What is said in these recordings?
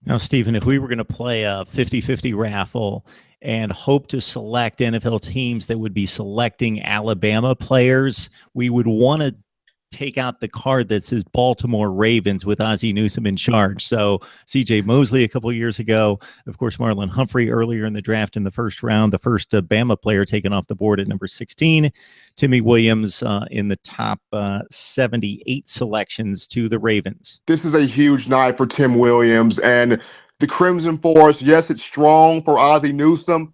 Now, Stephen, if we were going to play a 50-50 raffle and hope to select NFL teams that would be selecting Alabama players, we would want to take out the card that says Baltimore Ravens with Ozzie Newsome in charge. So C.J. Mosley a couple of years ago, of course, Marlon Humphrey earlier in the draft in the first round, the first Bama player taken off the board at number 16, Timmy Williams in the top 78 selections to the Ravens. This is a huge night for Tim Williams and the Crimson Force. Yes, it's strong for Ozzie Newsome,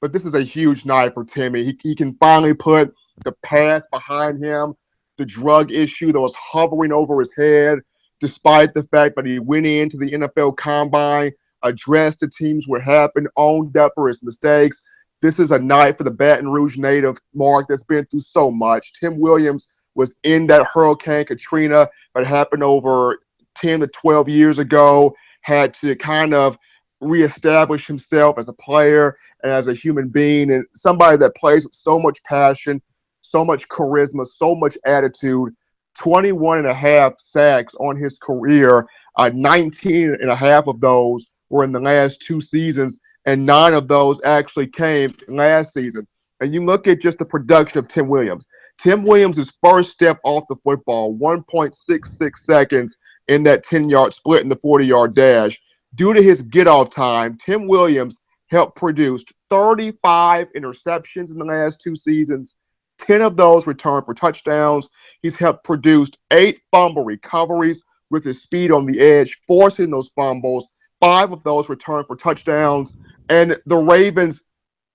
but this is a huge night for Timmy. He can finally put the past behind him, the drug issue that was hovering over his head, despite the fact that he went into the NFL Combine, addressed the teams what happened, owned up for his mistakes. This is a night for the Baton Rouge native, Mark, that's been through so much. Tim Williams was in that Hurricane Katrina that happened over 10 to 12 years ago, had to kind of reestablish himself as a player and as a human being, and somebody that plays with so much passion, so much charisma, so much attitude. 21 and a half sacks on his career. 19 and a half of those were in the last two seasons, and 9 of those actually came last season. And you look at just the production of Tim Williams. Tim Williams' first step off the football, 1.66 seconds in that 10-yard split in the 40-yard dash. Due to his get-off time, Tim Williams helped produce 35 interceptions in the last two seasons, 10 of those returned for touchdowns. He's helped produce 8 fumble recoveries with his speed on the edge, forcing those fumbles. 5 of those returned for touchdowns. And the Ravens,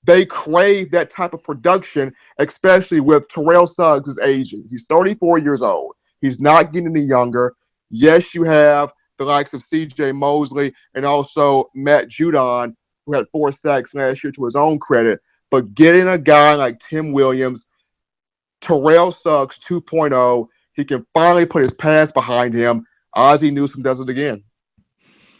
they crave that type of production, especially with Terrell Suggs' aging. He's 34 years old. He's not getting any younger. Yes, you have the likes of C.J. Mosley and also Matt Judon, who had 4 sacks last year to his own credit. But getting a guy like Tim Williams, Terrell Suggs 2.0, he can finally put his past behind him. Ozzie Newsome does it again.